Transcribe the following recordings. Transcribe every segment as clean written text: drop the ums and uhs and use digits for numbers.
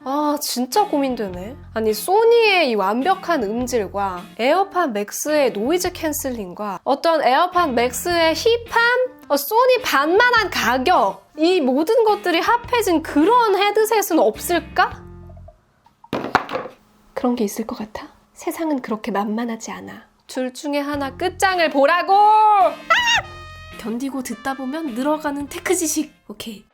아 진짜 고민되네. 아니 소니의 이 완벽한 음질과 에어팟 맥스의 노이즈 캔슬링과 어떤 에어팟 맥스의 힙한 소니 반만한 가격, 이 모든 것들이 합해진 그런 헤드셋은 없을까? 그런 게 있을 것 같아. 세상은 그렇게 만만하지 않아. 둘 중에 하나 끝장을 보라고! 아! 견디고 듣다 보면 늘어가는 테크 지식. 오케이.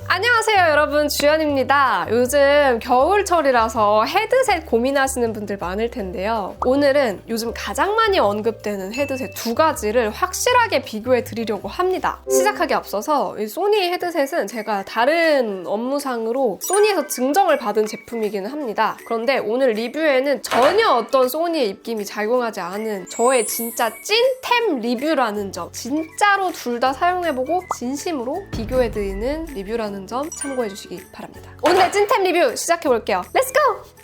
안녕하세요 여러분, 주연입니다. 요즘 겨울철이라서 헤드셋 고민하시는 분들 많을 텐데요. 오늘은 요즘 가장 많이 언급되는 헤드셋 두 가지를 확실하게 비교해 드리려고 합니다. 시작하기 앞서서 이 소니 헤드셋은 제가 다른 업무상으로 소니에서 증정을 받은 제품이기는 합니다. 그런데 오늘 리뷰에는 전혀 어떤 소니의 입김이 작용하지 않은 저의 진짜 찐템 리뷰라는 점, 진짜로 둘 다 사용해보고 진심으로 비교해드리는 리뷰라는 점 참고해주시기 바랍니다. 오늘의 찐템 리뷰 시작해볼게요. 렛츠고!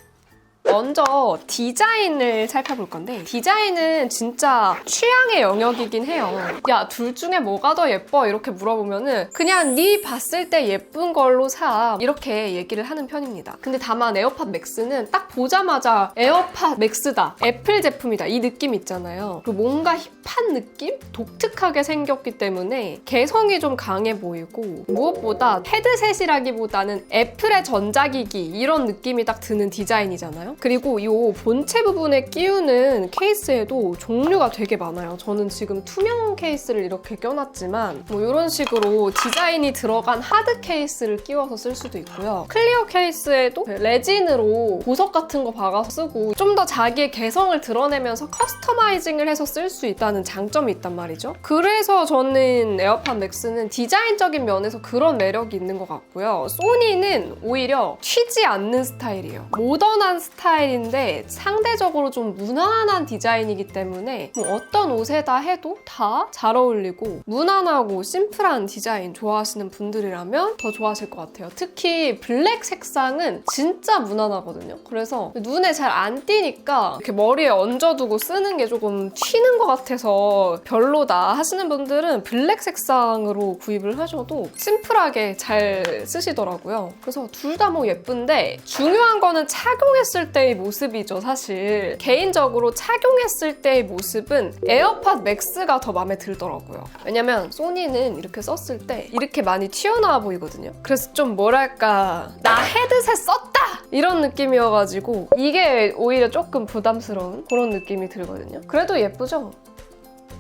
먼저 디자인을 살펴볼 건데, 디자인은 진짜 취향의 영역이긴 해요. 야, 둘 중에 뭐가 더 예뻐? 이렇게 물어보면은 그냥 네 봤을 때 예쁜 걸로 사, 이렇게 얘기를 하는 편입니다. 근데 다만 에어팟 맥스는 딱 보자마자 에어팟 맥스다, 애플 제품이다, 이 느낌 있잖아요. 그리고 뭔가 힙한 느낌? 독특하게 생겼기 때문에 개성이 좀 강해 보이고, 무엇보다 헤드셋이라기보다는 애플의 전자기기 이런 느낌이 딱 드는 디자인이잖아요. 그리고 이 본체 부분에 끼우는 케이스에도 종류가 되게 많아요. 저는 지금 투명 케이스를 이렇게 껴놨지만 뭐 이런 식으로 디자인이 들어간 하드 케이스를 끼워서 쓸 수도 있고요. 클리어 케이스에도 레진으로 보석 같은 거 박아서 쓰고 좀 더 자기의 개성을 드러내면서 커스터마이징을 해서 쓸 수 있다는 장점이 있단 말이죠. 그래서 저는 에어팟 맥스는 디자인적인 면에서 그런 매력이 있는 것 같고요. 소니는 오히려 튀지 않는 스타일이에요. 모던한 스타일인데 상대적으로 좀 무난한 디자인이기 때문에 뭐 어떤 옷에다 해도 다 잘 어울리고, 무난하고 심플한 디자인 좋아하시는 분들이라면 더 좋아하실 것 같아요. 특히 블랙 색상은 진짜 무난하거든요. 그래서 눈에 잘 안 띄니까 이렇게 머리에 얹어두고 쓰는 게 조금 튀는 것 같아서 별로다 하시는 분들은 블랙 색상으로 구입을 하셔도 심플하게 잘 쓰시더라고요. 그래서 둘 다 뭐 예쁜데 중요한 거는 착용했을 때의 모습이죠. 사실 개인적으로 착용했을 때의 모습은 에어팟 맥스가 더 마음에 들더라고요. 왜냐면 소니는 이렇게 썼을 때 이렇게 많이 튀어나와 보이거든요. 그래서 좀 뭐랄까, 나 헤드셋 썼다! 이런 느낌이어가지고 이게 오히려 조금 부담스러운 그런 느낌이 들거든요. 그래도 예쁘죠?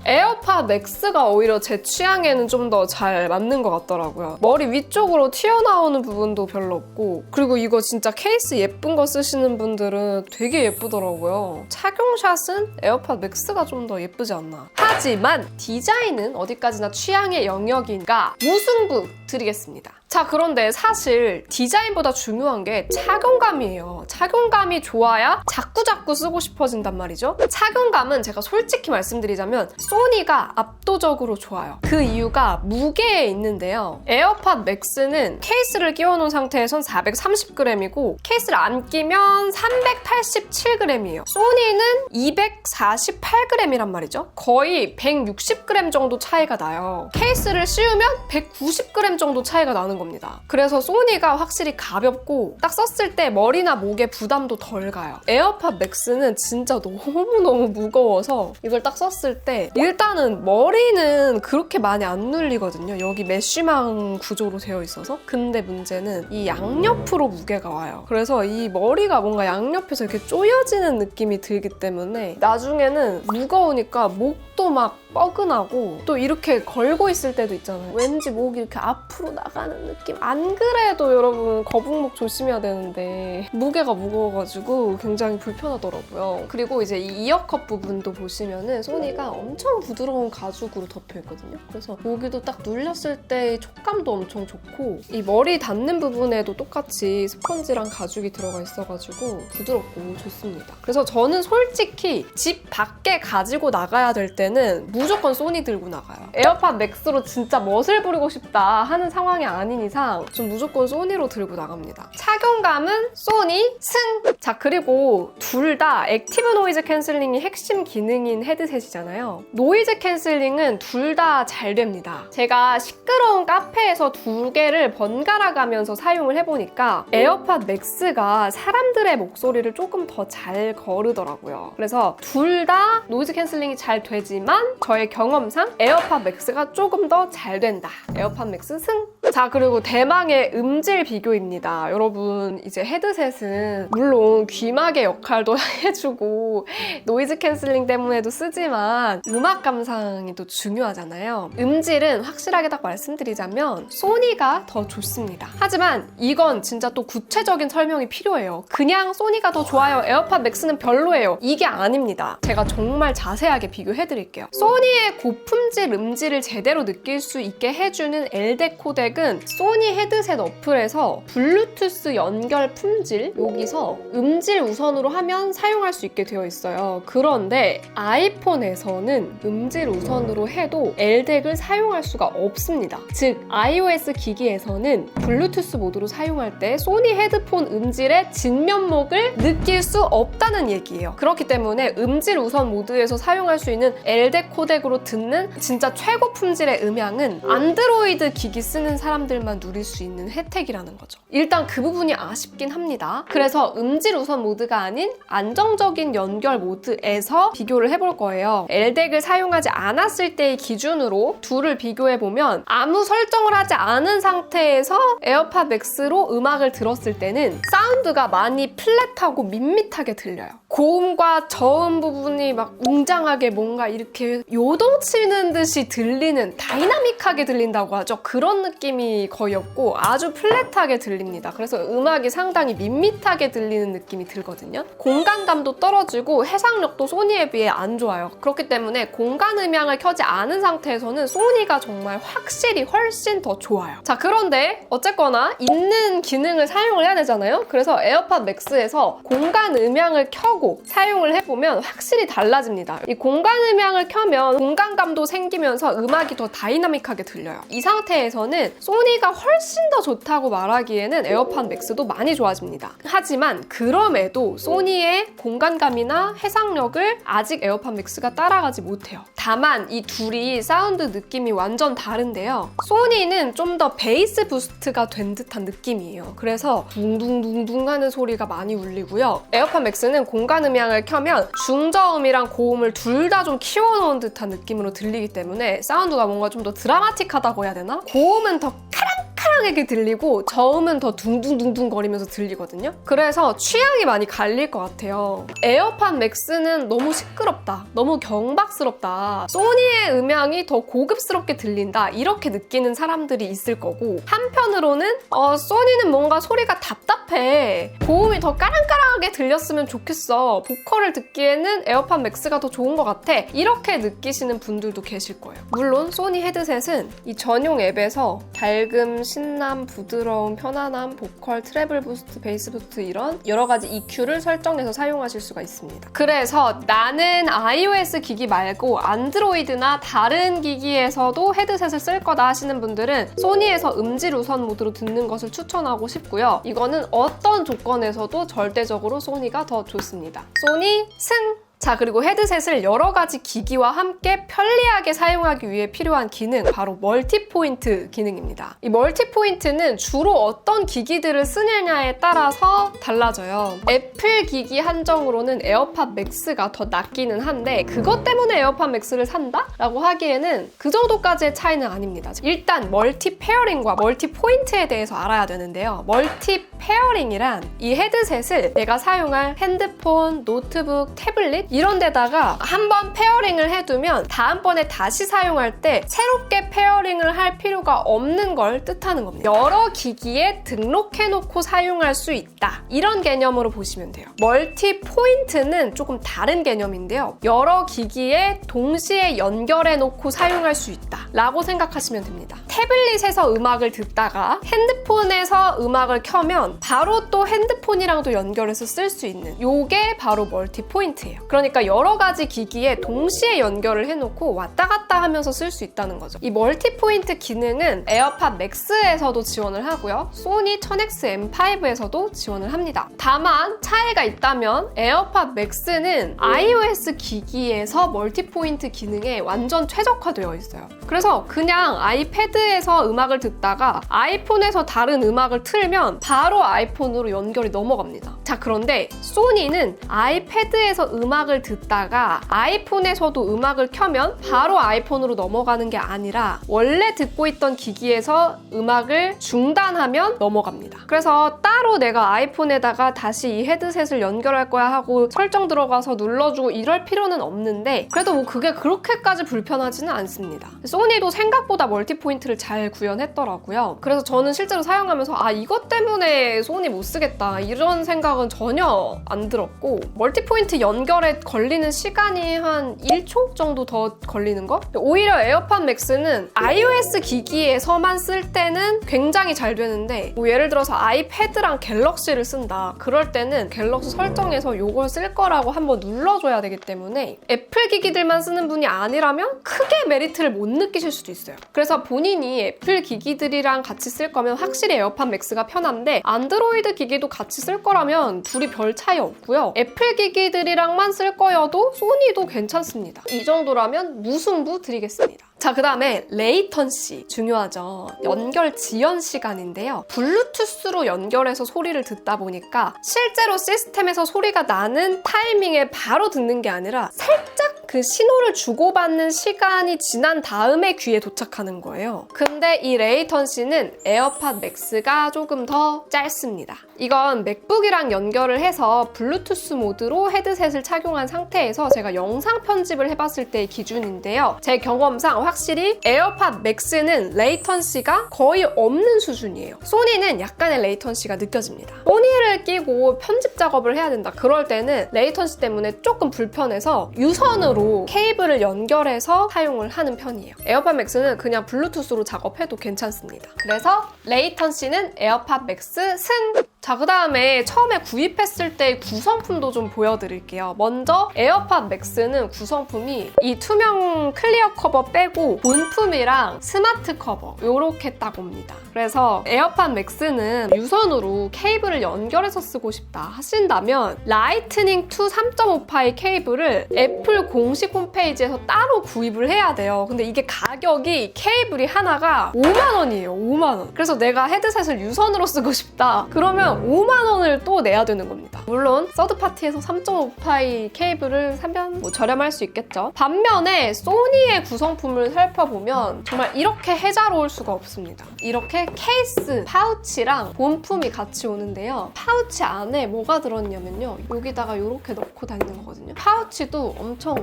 에어팟 맥스가 오히려 제 취향에는 좀 더 잘 맞는 것 같더라고요. 머리 위쪽으로 튀어나오는 부분도 별로 없고, 그리고 이거 진짜 케이스 예쁜 거 쓰시는 분들은 되게 예쁘더라고요. 착용샷은 에어팟 맥스가 좀 더 예쁘지 않나. 하지만 디자인은 어디까지나 취향의 영역인가 무승부 드리겠습니다. 자, 그런데 사실 디자인보다 중요한 게 착용감이에요. 착용감이 좋아야 자꾸자꾸 쓰고 싶어진단 말이죠. 착용감은 제가 솔직히 말씀드리자면 소니가 압도적으로 좋아요. 그 이유가 무게에 있는데요. 에어팟 맥스는 케이스를 끼워놓은 상태에선 430g이고 케이스를 안 끼면 387g이에요. 소니는 248g이란 말이죠. 거의 160g 정도 차이가 나요. 케이스를 씌우면 190g 정도 차이가 나는 겁니다. 그래서 소니가 확실히 가볍고 딱 썼을 때 머리나 목에 부담도 덜 가요. 에어팟 맥스는 진짜 너무너무 무거워서 이걸 딱 썼을 때 일단은 머리는 그렇게 많이 안 눌리거든요. 여기 메쉬망 구조로 되어 있어서. 근데 문제는 이 양옆으로 무게가 와요. 그래서 이 머리가 뭔가 양옆에서 이렇게 조여지는 느낌이 들기 때문에 나중에는 무거우니까 목도 막 뻐근하고, 또 이렇게 걸고 있을 때도 있잖아요. 왠지 목이 이렇게 앞으로 나가는 느낌? 안 그래도 여러분 거북목 조심해야 되는데 무게가 무거워가지고 굉장히 불편하더라고요. 그리고 이제 이 이어컵 부분도 보시면은 소니가 엄청 부드러운 가죽으로 덮여있거든요. 그래서 모기도 딱 눌렸을 때 촉감도 엄청 좋고, 이 머리 닿는 부분에도 똑같이 스펀지랑 가죽이 들어가 있어가지고 부드럽고 좋습니다. 그래서 저는 솔직히 집 밖에 가지고 나가야 될 때 때는 무조건 소니 들고 나가요. 에어팟 맥스로 진짜 멋을 부리고 싶다 하는 상황이 아닌 이상 전 무조건 소니로 들고 나갑니다. 착용감은 소니 승! 자, 그리고 둘 다 액티브 노이즈 캔슬링이 핵심 기능인 헤드셋이잖아요. 노이즈 캔슬링은 둘 다 잘 됩니다. 제가 시끄러운 카페에서 두 개를 번갈아 가면서 사용을 해보니까 에어팟 맥스가 사람들의 목소리를 조금 더 잘 거르더라고요. 그래서 둘 다 노이즈 캔슬링이 잘 되지만 저의 경험상 에어팟 맥스가 조금 더 잘 된다. 에어팟 맥스 승! 자, 그리고 대망의 음질 비교입니다. 여러분, 이제 헤드셋은 물론 귀마개 역할도 해주고 노이즈 캔슬링 때문에도 쓰지만 음악 감상이 또 중요하잖아요. 음질은 확실하게 딱 말씀드리자면 소니가 더 좋습니다. 하지만 이건 진짜 또 구체적인 설명이 필요해요. 그냥 소니가 더 좋아요, 에어팟 맥스는 별로예요, 이게 아닙니다. 제가 정말 자세하게 비교해드릴게요. 소니의 고품질 음질을 제대로 느낄 수 있게 해주는 LDAC 코덱은 소니 헤드셋 어플에서 블루투스 연결 품질, 여기서 음질 우선으로 하면 사용할 수 있게 되어 있어요. 그런데 아이폰에서는 음질 우선으로 해도 LDAC을 사용할 수가 없습니다. 즉 iOS 기기에서는 블루투스 모드로 사용할 때 소니 헤드폰 음질의 진면목을 느낄 수 없다는 얘기예요. 그렇기 때문에 음질 우선 모드에서 사용할 수 있는 LDAC 코덱으로 듣는 진짜 최고 품질의 음향은 안드로이드 기기 쓰는 사람들만 누릴 수 있는 혜택이라는 거죠. 일단 그 부분이 아쉽긴 합니다. 그래서 음질 우선 모드가 아닌 안정적인 연결 모드에서 비교를 해볼 거예요. LDAC을 사용하지 않았을 때의 기준으로 둘을 비교해보면 아무 설정을 하지 않은 상태에서 에어팟 맥스로 음악을 들었을 때는 사운드가 많이 플랫하고 밋밋하게 들려요. 고음과 저음 부분이 막 웅장하게 뭔가 이렇게 요동치는 듯이 들리는, 다이나믹하게 들린다고 하죠. 그런 느낌이 거의 없고 아주 플랫하게 들립니다. 그래서 음악이 상당히 밋밋하게 들리는 느낌이 들거든요. 공간감도 떨어지고 해상력도 소니에 비해 안 좋아요. 그렇기 때문에 공간 음향을 켜지 않은 상태에서는 소니가 정말 확실히 훨씬 더 좋아요. 자, 그런데 어쨌거나 있는 기능을 사용을 해야 되잖아요. 그래서 에어팟 맥스에서 공간 음향을 켜고 사용을 해보면 확실히 달라집니다. 이 공간 음향을 켜면 공간감도 생기면서 음악이 더 다이나믹하게 들려요. 이 상태에서는 소니가 훨씬 더 좋다고 말하기에는 에어팟 맥스도 많이 좋아집니다. 하지만 그럼에도 소니의 공간감이나 해상력을 아직 에어팟 맥스가 따라가지 못해요. 다만 이 둘이 사운드 느낌이 완전 다른데요. 소니는 좀 더 베이스 부스트가 된 듯한 느낌이에요. 그래서 둥둥둥둥 하는 소리가 많이 울리고요. 에어팟 맥스는 공간 음향을 켜면 중저음이랑 고음을 둘 다 좀 키워놓은 듯한 느낌으로 들리기 때문에 사운드가 뭔가 좀 더 드라마틱하다고 해야 되나? 고음은 더 카랑카랑하게 들리고 저음은 더 둥둥둥둥 거리면서 들리거든요. 그래서 취향이 많이 갈릴 것 같아요. 에어팟 맥스는 너무 시끄럽다, 너무 경박스럽다, 소니의 음향이 더 고급스럽게 들린다, 이렇게 느끼는 사람들이 있을 거고, 한편으로는 소니는 뭔가 소리가 답답해, 고음이 더 까랑까랑하게 들렸으면 좋겠어, 보컬을 듣기에는 에어팟 맥스가 더 좋은 것 같아, 이렇게 느끼시는 분들도 계실 거예요. 물론 소니 헤드셋은 이 전용 앱에서 밝음, 신남, 부드러움, 편안함, 보컬, 트래블 부스트, 베이스 부스트 이런 여러 가지 EQ를 설정해서 사용하실 수가 있습니다. 그래서 나는 iOS 기기 말고 안드로이드나 다른 기기에서도 헤드셋을 쓸 거다 하시는 분들은 소니에서 음질 우선 모드로 듣는 것을 추천하고 싶고요. 이거는 어떤 조건에서도 절대적으로 소니가 더 좋습니다. 소니 승! 자, 그리고 헤드셋을 여러 가지 기기와 함께 편리하게 사용하기 위해 필요한 기능, 바로 멀티포인트 기능입니다. 이 멀티포인트는 주로 어떤 기기들을 쓰느냐에 따라서 달라져요. 애플 기기 한정으로는 에어팟 맥스가 더 낫기는 한데 그것 때문에 에어팟 맥스를 산다? 라고 하기에는 그 정도까지의 차이는 아닙니다. 일단 멀티 페어링과 멀티 포인트에 대해서 알아야 되는데요. 멀티 페어링이란 이 헤드셋을 내가 사용할 핸드폰, 노트북, 태블릿 이런 데다가 한번 페어링을 해두면 다음번에 다시 사용할 때 새롭게 페어링을 할 필요가 없는 걸 뜻하는 겁니다. 여러 기기에 등록해놓고 사용할 수 있다, 이런 개념으로 보시면 돼요. 멀티 포인트는 조금 다른 개념인데요. 여러 기기에 동시에 연결해놓고 사용할 수 있다 라고 생각하시면 됩니다. 태블릿에서 음악을 듣다가 핸드폰에서 음악을 켜면 바로 또 핸드폰이랑도 연결해서 쓸 수 있는 요게 바로 멀티 포인트예요. 그러니까 여러 가지 기기에 동시에 연결을 해놓고 왔다 갔다 하면서 쓸 수 있다는 거죠. 이 멀티 포인트 기능은 에어팟 맥스에서도 지원을 하고요. 소니 1000X-M5에서도 지원을 합니다. 다만 차이가 있다면 에어팟 맥스는 iOS 기기에서 멀티 포인트 기능에 완전 최적화되어 있어요. 그래서 그냥 아이패드에서 음악을 듣다가 아이폰에서 다른 음악을 틀면 바로 아이폰으로 연결이 넘어갑니다. 자, 그런데 소니는 아이패드에서 음악을 듣다가 아이폰에서도 음악을 켜면 바로 아이폰으로 넘어가는 게 아니라 원래 듣고 있던 기기에서 음악을 중단하면 넘어갑니다. 그래서 따로 내가 아이폰에다가 다시 이 헤드셋을 연결할 거야 하고 설정 들어가서 눌러주고 이럴 필요는 없는데 그래도 뭐 그게 그렇게까지 불편하지는 않습니다. 소니도 생각보다 멀티 포인트를 잘 구현했더라고요. 그래서 저는 실제로 사용하면서 아, 이것 때문에 소니 못 쓰겠다 이런 생각은 전혀 안 들었고, 멀티 포인트 연결에 걸리는 시간이 한 1초 정도 더 걸리는 거? 오히려 에어팟 맥스는 iOS 기기에서만 쓸 때는 굉장히 잘 되는데 뭐 예를 들어서 아이패드랑 갤럭시를 쓴다. 그럴 때는 갤럭시 설정에서 이걸 쓸 거라고 한번 눌러줘야 되기 때문에 애플 기기들만 쓰는 분이 아니라면 크게 메리트를 못 느끼실 수도 있어요. 그래서 본인이 애플 기기들이랑 같이 쓸 거면 확실히 에어팟 맥스가 편한데 안드로이드 기기도 같이 쓸 거라면 둘이 별 차이 없고요. 애플 기기들이랑만 쓸 거여도 소니도 괜찮습니다. 이 정도라면 무승부 드리겠습니다. 자, 그 다음에 레이턴시 중요하죠. 연결 지연 시간인데요. 블루투스로 연결해서 소리를 듣다 보니까 실제로 시스템에서 소리가 나는 타이밍에 바로 듣는 게 아니라 살짝 그 신호를 주고받는 시간이 지난 다음에 귀에 도착하는 거예요. 근데 이 레이턴시는 에어팟 맥스가 조금 더 짧습니다. 이건 맥북이랑 연결을 해서 블루투스 모드로 헤드셋을 착용한 상태에서 제가 영상 편집을 해봤을 때의 기준인데요. 제 경험상 확실히 에어팟 맥스는 레이턴시가 거의 없는 수준이에요. 소니는 약간의 레이턴시가 느껴집니다. 소니를 끼고 편집 작업을 해야 된다. 그럴 때는 레이턴시 때문에 조금 불편해서 유선으로 케이블을 연결해서 사용을 하는 편이에요. 에어팟 맥스는 그냥 블루투스로 작업해도 괜찮습니다. 그래서 레이턴시는 에어팟 맥스 승! 자, 그 다음에 처음에 구입했을 때 구성품도 좀 보여드릴게요. 먼저 에어팟 맥스는 구성품이 이 투명 클리어 커버 빼고 본품이랑 스마트 커버 이렇게 딱 옵니다. 그래서 에어팟 맥스는 유선으로 케이블을 연결해서 쓰고 싶다 하신다면 라이트닝 2 3.5파이 케이블을 애플 공식 홈페이지에서 따로 구입을 해야 돼요. 근데 이게 가격이 케이블이 하나가 5만 원이에요. 5만 원. 그래서 내가 헤드셋을 유선으로 쓰고 싶다. 그러면 5만 원을 또 내야 되는 겁니다. 물론 서드파티에서 3.5파이 케이블을 사면 뭐 저렴할 수 있겠죠. 반면에 소니의 구성품을 살펴보면 정말 이렇게 해자로울 수가 없습니다. 이렇게 케이스, 파우치랑 본품이 같이 오는데요. 파우치 안에 뭐가 들었냐면요. 여기다가 이렇게 넣고 다니는 거거든요. 파우치도 엄청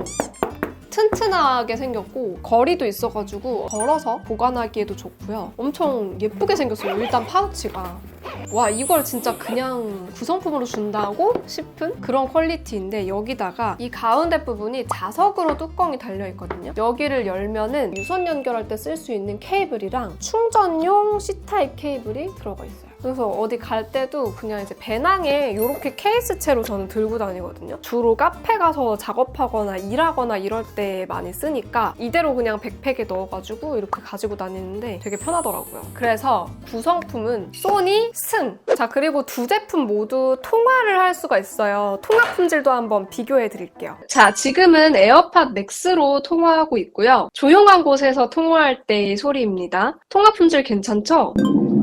튼튼하게 생겼고 거리도 있어가지고 걸어서 보관하기에도 좋고요. 엄청 예쁘게 생겼어요. 일단 파우치가. 와, 이걸 진짜 그냥 구성품으로 준다고 싶은 그런 퀄리티인데 여기다가 이 가운데 부분이 자석으로 뚜껑이 달려있거든요. 여기를 열면은 유선 연결할 때 쓸 수 있는 케이블이랑 충전용 C타입 케이블이 들어가 있어요. 그래서 어디 갈 때도 그냥 이제 배낭에 이렇게 케이스채로 저는 들고 다니거든요. 주로 카페 가서 작업하거나 일하거나 이럴 때 많이 쓰니까 이대로 그냥 백팩에 넣어가지고 이렇게 가지고 다니는데 되게 편하더라고요. 그래서 구성품은 소니 승! 자, 그리고 두 제품 모두 통화를 할 수가 있어요. 통화 품질도 한번 비교해 드릴게요. 자, 지금은 에어팟 맥스로 통화하고 있고요. 조용한 곳에서 통화할 때의 소리입니다. 통화 품질 괜찮죠?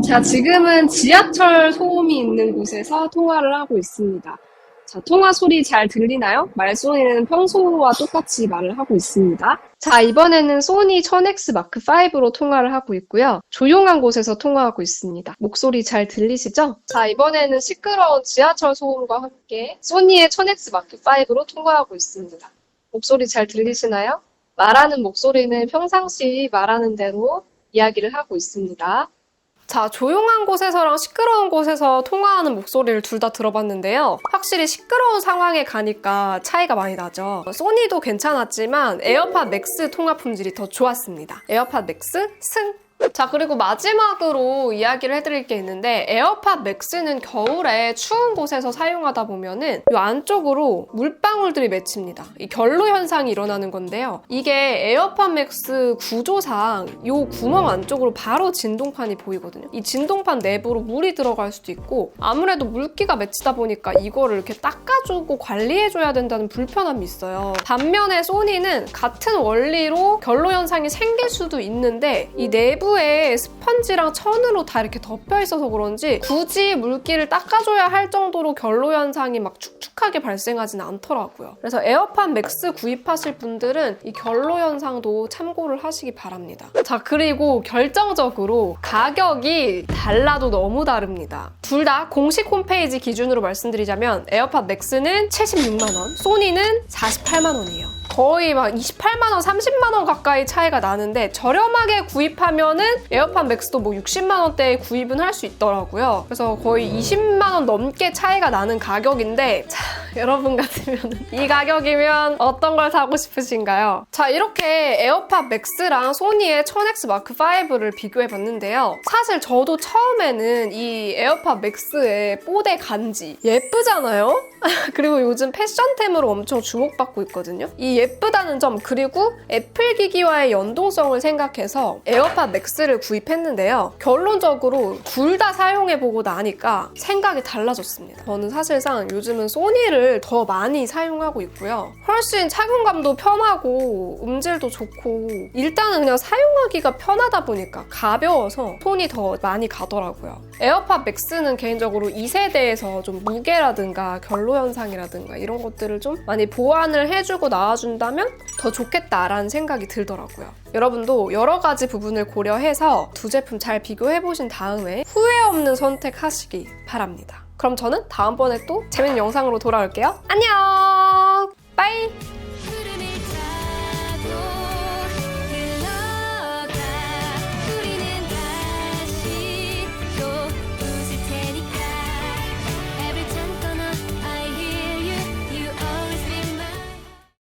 자, 지금은 지하철 소음이 있는 곳에서 통화를 하고 있습니다. 자, 통화 소리 잘 들리나요? 말소리는 평소와 똑같이 말을 하고 있습니다. 자, 이번에는 소니 1000X 마크 5로 통화를 하고 있고요. 조용한 곳에서 통화하고 있습니다. 목소리 잘 들리시죠? 자, 이번에는 시끄러운 지하철 소음과 함께 소니의 1000X 마크 5로 통화하고 있습니다. 목소리 잘 들리시나요? 말하는 목소리는 평상시 말하는 대로 이야기를 하고 있습니다. 자, 조용한 곳에서랑 시끄러운 곳에서 통화하는 목소리를 둘 다 들어봤는데요. 확실히 시끄러운 상황에 가니까 차이가 많이 나죠. 소니도 괜찮았지만 에어팟 맥스 통화 품질이 더 좋았습니다. 에어팟 맥스 승! 자, 그리고 마지막으로 이야기를 해드릴 게 있는데 에어팟 맥스는 겨울에 추운 곳에서 사용하다 보면은 이 안쪽으로 물방울들이 맺힙니다. 이 결로 현상이 일어나는 건데요. 이게 에어팟 맥스 구조상 이 구멍 안쪽으로 바로 진동판이 보이거든요. 이 진동판 내부로 물이 들어갈 수도 있고 아무래도 물기가 맺히다 보니까 이거를 이렇게 닦아주고 관리해줘야 된다는 불편함이 있어요. 반면에 소니는 같은 원리로 결로 현상이 생길 수도 있는데 이 내부에 스펀지랑 천으로 다 이렇게 덮여 있어서 그런지 굳이 물기를 닦아줘야 할 정도로 결로 현상이 막 축축하게 발생하지는 않더라고요. 그래서 에어팟 맥스 구입하실 분들은 이 결로 현상도 참고를 하시기 바랍니다. 자, 그리고 결정적으로 가격이 달라도 너무 다릅니다. 둘 다 공식 홈페이지 기준으로 말씀드리자면 에어팟 맥스는 76만 원, 소니는 48만 원이에요. 거의 막 28만 원, 30만 원 가까이 차이가 나는데 저렴하게 구입하면은 에어팟 맥스도 뭐 60만 원대에 구입은 할 수 있더라고요. 그래서 거의 20만 원 넘게 차이가 나는 가격인데 자, 여러분 같으면 이 가격이면 어떤 걸 사고 싶으신가요? 자, 이렇게 에어팟 맥스랑 소니의 1000X 마크 5를 비교해봤는데요. 사실 저도 처음에는 이 에어팟 맥스의 뽀대 간지 예쁘잖아요? 그리고 요즘 패션템으로 엄청 주목받고 있거든요. 이 예쁘다는 점 그리고 애플 기기와의 연동성을 생각해서 에어팟 맥스를 구입했는데요. 결론적으로 둘 다 사용해보고 나니까 생각이 달라졌습니다. 저는 사실상 요즘은 소니를 더 많이 사용하고 있고요. 훨씬 착용감도 편하고 음질도 좋고 일단은 그냥 사용하기가 편하다 보니까 가벼워서 손이 더 많이 가더라고요. 에어팟 맥스는 개인적으로 2세대에서 좀 무게라든가 결로 현상이라든가 이런 것들을 좀 많이 보완을 해주고 나와준다면 더 좋겠다라는 생각이 들더라고요. 여러분도 여러 가지 부분을 고려해서 두 제품 잘 비교해보신 다음에 후회 없는 선택하시기 바랍니다. 그럼 저는 다음번에 또 재밌는 영상으로 돌아올게요. 안녕! 빠이!